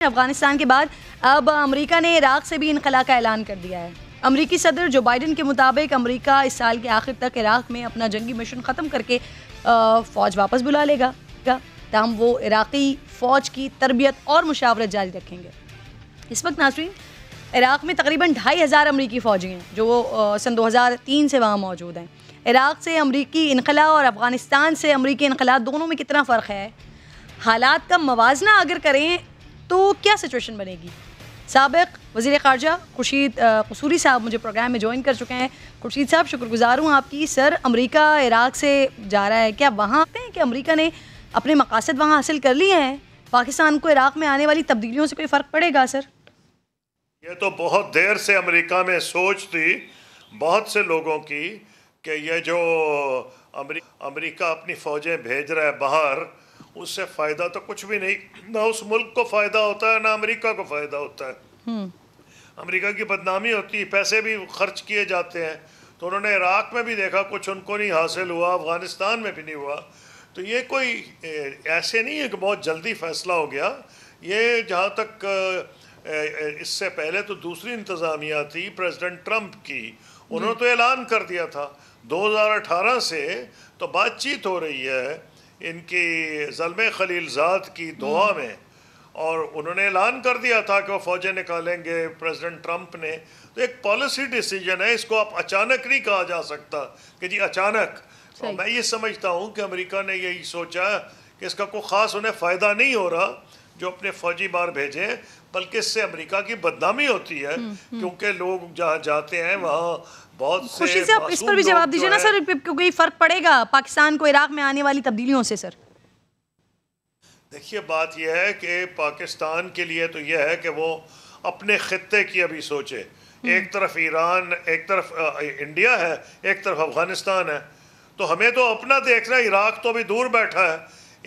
افغانستان کے بعد اب امریکہ نے عراق سے بھی انخلا کا اعلان کر دیا ہے۔ امریکی صدر جو بائیڈن کے مطابق امریکہ اس سال کے آخر تک عراق میں اپنا جنگی مشن ختم کر کے فوج واپس بلا لے گا، تاہم وہ عراقی فوج کی تربیت اور مشاورت جاری رکھیں گے۔ اس وقت ناظرین عراق میں تقریباً 2500 امریکی فوجی ہیں جو سن 2003 سے وہاں موجود ہیں۔ عراق سے امریکی انخلا اور افغانستان سے امریکی انخلا دونوں میں کتنا فرق ہے؟ حالات کا موازنہ اگر کریں تو کیا سچویشن بنے گی؟ سابق وزیر خارجہ خورشید قصوری صاحب مجھے پروگرام میں جوائن کر چکے ہیں۔ خورشید صاحب شکر گزار ہوں آپ کی۔ سر، امریکہ عراق سے جا رہا ہے، کیا وہاں کہ امریکہ نے اپنے مقاصد وہاں حاصل کر لیے ہیں؟ پاکستان کو عراق میں آنے والی تبدیلیوں سے کوئی فرق پڑے گا سر؟ یہ تو بہت دیر سے امریکہ میں سوچ تھی بہت سے لوگوں کی کہ یہ جو امریکہ اپنی فوجیں بھیج رہا ہے باہر، اس سے فائدہ تو کچھ بھی نہیں، نہ اس ملک کو فائدہ ہوتا ہے نہ امریکہ کو فائدہ ہوتا ہے۔ امریکہ کی بدنامی ہوتی ہے، پیسے بھی خرچ کیے جاتے ہیں۔ تو انہوں نے عراق میں بھی دیکھا کچھ ان کو نہیں حاصل ہوا، افغانستان میں بھی نہیں ہوا۔ تو یہ کوئی ایسے نہیں ہے کہ بہت جلدی فیصلہ ہو گیا۔ یہ جہاں تک اس سے پہلے تو دوسری انتظامیہ تھی پریزیڈنٹ ٹرمپ کی، انہوں نے تو اعلان کر دیا تھا 2018 سے تو بات چیت ہو رہی ہے ان کی زلمے خلیل زاد کی دعا میں، اور انہوں نے اعلان کر دیا تھا کہ وہ فوجیں نکالیں گے پریزیڈنٹ ٹرمپ نے۔ تو ایک پالیسی ڈیسیجن ہے، اس کو آپ اچانک نہیں کہا جا سکتا کہ جی اچانک۔ اور میں یہ سمجھتا ہوں کہ امریکہ نے یہی سوچا کہ اس کا کوئی خاص انہیں فائدہ نہیں ہو رہا جو اپنے فوجی باہر بھیجیں، بلکہ اس سے امریکہ کی بدنامی ہوتی ہے، کیونکہ لوگ جہاں جاتے ہیں وہاں بہت سے خورشید صاحب اس پر بھی جواب دیجیے نا سر، کوئی فرق پڑے گا پاکستان کو عراق میں آنے والی تبدیلیوں سے سر؟ دیکھیے بات یہ ہے کہ پاکستان کے لیے تو یہ ہے کہ وہ اپنے خطے کی ابھی سوچے۔ ایک طرف ایران، ایک طرف انڈیا ہے، ایک طرف افغانستان ہے، تو ہمیں تو اپنا دیکھنا ہے۔ عراق تو ابھی دور بیٹھا ہے،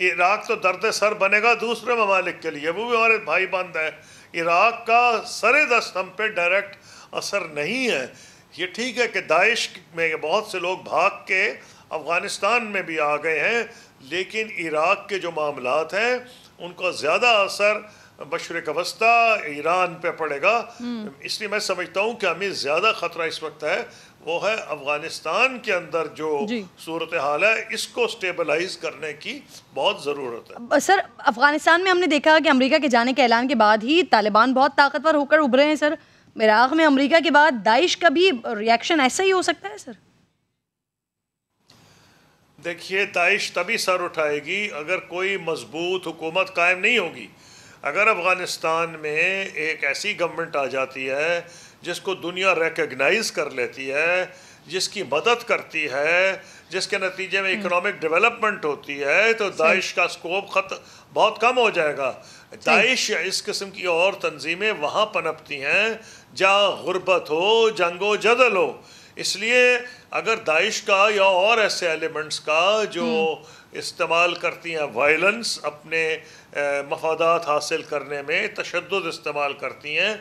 عراق تو درد سر بنے گا دوسرے ممالک کے لیے، وہ بھی ہمارے بھائی بند ہیں۔ عراق کا سر دست ہم پہ ڈائریکٹ اثر نہیں ہے۔ یہ ٹھیک ہے کہ داعش میں بہت سے لوگ بھاگ کے افغانستان میں بھی آ گئے ہیں، لیکن عراق کے جو معاملات ہیں ان کا زیادہ اثر مشرق وسطیٰ ایران پہ پڑے گا۔ اس لیے میں سمجھتا ہوں کہ ہمیں زیادہ خطرہ اس وقت ہے وہ ہے افغانستان کے اندر جو صورتحال ہے، اس کو سٹیبلائز کرنے کی بہت ضرورت ہے۔ سر، افغانستان میں ہم نے دیکھا کہ امریکہ کے جانے کے اعلان کے بعد ہی طالبان بہت طاقتور ہو کر ابھرے ہیں سر۔ عراق میں امریکہ کے بعد داعش کا بھی ریاکشن ایسا ہی ہو سکتا ہے سر؟ دیکھیے داعش تبھی سر اٹھائے گی اگر کوئی مضبوط حکومت قائم نہیں ہوگی۔ اگر افغانستان میں ایک ایسی گورنمنٹ آ جاتی ہے جس کو دنیا ریکگنائز کر لیتی ہے، جس کی مدد کرتی ہے، جس کے نتیجے میں اکنامک ڈیولپمنٹ ہوتی ہے، تو داعش کا سکوپ بہت کم ہو جائے گا۔ داعش یا اس قسم کی اور تنظیمیں وہاں پنپتی ہیں جہاں غربت ہو، جنگ و جدل ہو۔ اس لیے اگر داعش کا یا اور ایسے ایلیمنٹس کا جو استعمال کرتی ہیں وائلنس اپنے مفادات حاصل کرنے میں، تشدد استعمال کرتی ہیں،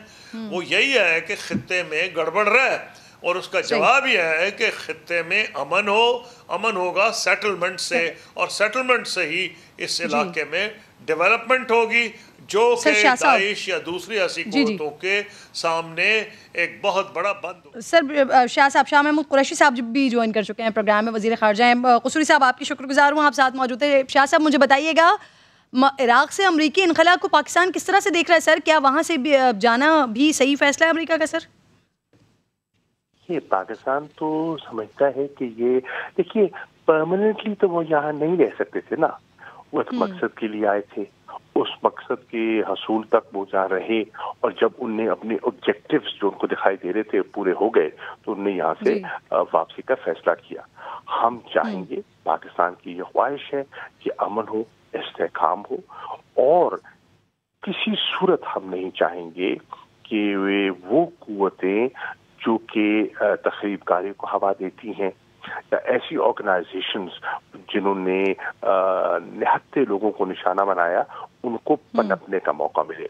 وہ یہی ہے کہ خطے میں گڑبڑ رہے، اور اس کا جواب یہ ہے کہ خطے میں امن ہو، امن ہوگا سیٹلمنٹ سے، اور سیٹلمنٹ سے ہی اس علاقے میں ڈیولپمنٹ ہوگی، جو کہ داعش یا دوسری ایسی قوتوں کے سامنے ایک بہت بڑا بند ہو۔ سر، شاہ صاحب، شاہ محمود قریشی صاحب بھی جوائن کر چکے ہیں پروگرام میں، وزیر خارجہ ہیں۔ قصوری صاحب آپ کی شکر گزار ہوں، آپ ساتھ موجود ہیں۔ شاہ صاحب مجھے بتائیے گا عراق سے امریکی انخلا کو پاکستان کس طرح سے دیکھ رہا ہے سر؟ کیا وہاں سے جانا بھی صحیح فیصلہ ہے امریکہ کا سر؟ یہ پاکستان تو سمجھتا ہے کہ یہ دیکھیے پرماننٹلی تو وہ یہاں نہیں رہ سکتے تھے نا، وہ اس مقصد کے لیے آئے تھے، اس مقصد کے حصول تک وہ جا رہے، اور جب ان نے اپنے آبجیکٹیوز جو ان کو دکھائی دے رہے تھے پورے ہو گئے تو ان نے یہاں سے واپسی کا فیصلہ کیا۔ ہم چاہیں گے، پاکستان کی یہ خواہش ہے کہ امن ہو، استحکام ہو، اور کسی صورت ہم نہیں چاہیں گے کہ وہ قوتیں جو کہ تخریب کاری کو ہوا دیتی ہیں، یا ایسی آرگنائزیشنز جنہوں نے نہتے لوگوں کو نشانہ بنایا، ان کو پنپنے کا موقع ملے۔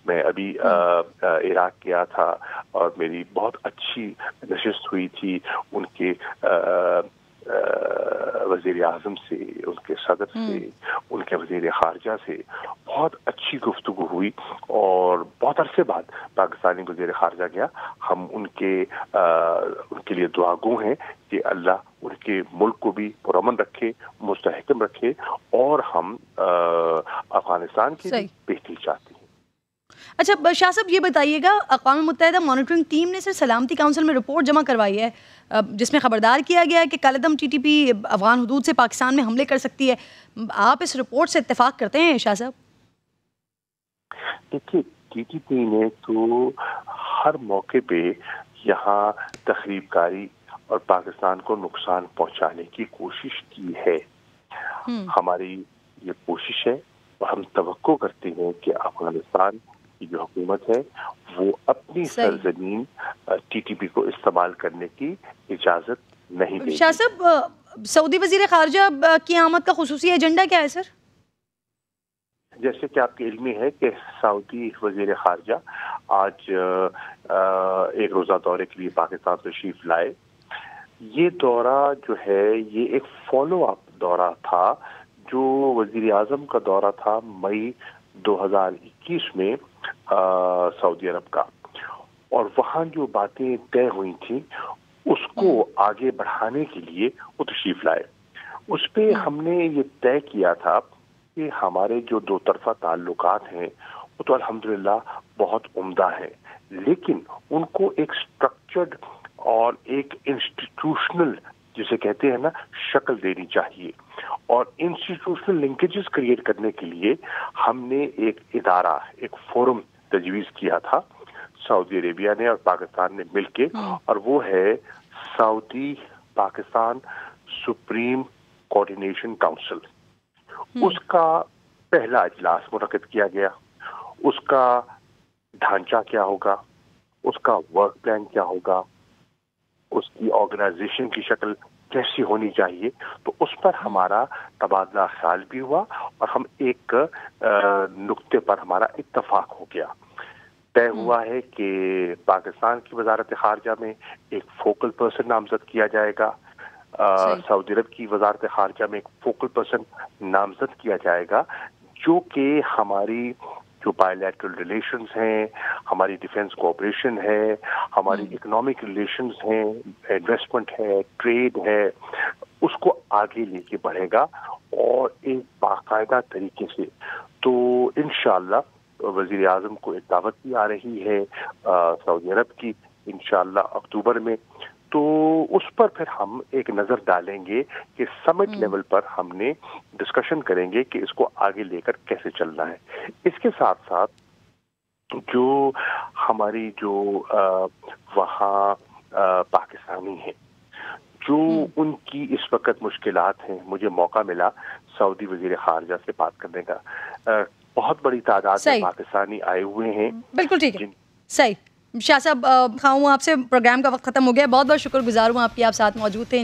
میں ابھی عراق گیا تھا اور میری بہت اچھی نشست ہوئی تھی ان کے وزیر اعظم سے، ان کے صدر سے، ان کے وزیر خارجہ سے بہت اچھی گفتگو ہوئی، اور بہت عرصے بعد پاکستانی وزیر خارجہ گیا. ہم ان کے لیے دعا گو ہیں کہ اللہ ان کے ملک کو بھی پرامن رکھے، مستحکم رکھے، اور ہم افغانستان کی بھی بہتری چاہتے ہیں. اچھا شاہ صاحب یہ بتائیے گا، اقوام متحدہ مانیٹرنگ ٹیم نے صرف سلامتی کونسل میں رپورٹ جمع کروائی ہے جس میں خبردار کیا گیا ہے کہ کالعدم ٹی ٹی پی افغان حدود سے پاکستان میں حملے کر سکتی ہے. آپ اس رپورٹ سے اتفاق کرتے ہیں شاہ صاحب؟ دیکھیے ٹی ٹی پی نے تو ہر موقع پہ یہاں تخریب کاری اور پاکستان کو نقصان پہنچانے کی کوشش کی ہے. ہماری یہ کوشش ہے اور ہم توقع کرتے ہیں کہ افغانستان کی جو حکومت ہے وہ اپنی سرزمین ٹی ٹی پی کو استعمال کرنے کی اجازت نہیں دے گی. شاہ صاحب سعودی وزیر خارجہ کی آمد کا خصوصی ایجنڈا کیا ہے سر؟ جیسے کہ آپ کے علم میں ہے کہ سعودی وزیر خارجہ آج ایک روزہ دورے کے لیے پاکستان تشریف لائے. یہ دورہ جو ہے یہ ایک فالو اپ دورہ تھا جو وزیر اعظم کا دورہ تھا مئی 2021 میں سعودی عرب کا، اور وہاں جو باتیں طے ہوئی تھیں اس کو آگے بڑھانے کے لیے وہ تشریف لائے. اس پہ ہم نے یہ طے کیا تھا کہ ہمارے جو دو طرفہ تعلقات ہیں وہ تو الحمدللہ بہت عمدہ ہیں، لیکن ان کو ایک سٹرکچرڈ اور ایک انسٹیٹیوشنل جسے کہتے ہیں نا شکل دینی چاہیے. اور انسٹیٹیوشنل لنکیجز کریٹ کرنے کے لیے ہم نے ایک ادارہ، ایک فورم تجویز کیا تھا سعودی عربیہ نے اور پاکستان نے مل کے، اور وہ ہے سعودی پاکستان سپریم کوآرڈینیشن کونسل. اس کا پہلا اجلاس منعقد کیا گیا. اس کا ڈھانچہ کیا ہوگا، اس کا ورک پلان کیا ہوگا، اس کی آرگنائزیشن کی شکل کیسی ہونی چاہیے، تو اس پر ہمارا تبادلہ خیال بھی ہوا اور ہم ایک نقطے پر ہمارا اتفاق ہو گیا. طے ہوا ہے کہ پاکستان کی وزارت خارجہ میں ایک فوکل پرسن نامزد کیا جائے گا، سعودی عرب کی وزارت خارجہ میں ایک فوکل پرسن نامزد کیا جائے گا، جو کہ ہماری جو بائیلیٹرل ریلیشنز ہیں، ہماری ڈیفنس کوآپریشن ہے، ہماری اکنامک ریلیشنز ہیں، انویسٹمنٹ ہے، ٹریڈ ہے، اس کو آگے لے کے بڑھے گا اور ایک باقاعدہ طریقے سے. تو انشاءاللہ وزیر اعظم کو ایک دعوت بھی آ رہی ہے سعودی عرب کی انشاءاللہ اکتوبر میں، تو اس پر پھر ہم ایک نظر ڈالیں گے کہ سمٹ لیول پر ہم نے ڈسکشن کریں گے کہ اس کو آگے لے کر کیسے چلنا ہے. اس کے ساتھ ساتھ جو ہماری جو وہاں پاکستانی ہیں جو ان کی اس وقت مشکلات ہیں، مجھے موقع ملا سعودی وزیر خارجہ سے بات کرنے کا. بہت بڑی تعداد میں پاکستانی آئے ہوئے ہیں. بالکل ٹھیک ہے، صحیح. شاہ صاحب خواہوں آپ سے پروگرام کا وقت ختم ہو گیا، بہت بہت شکر گزار ہوں آپ کی، آپ ساتھ موجود تھے.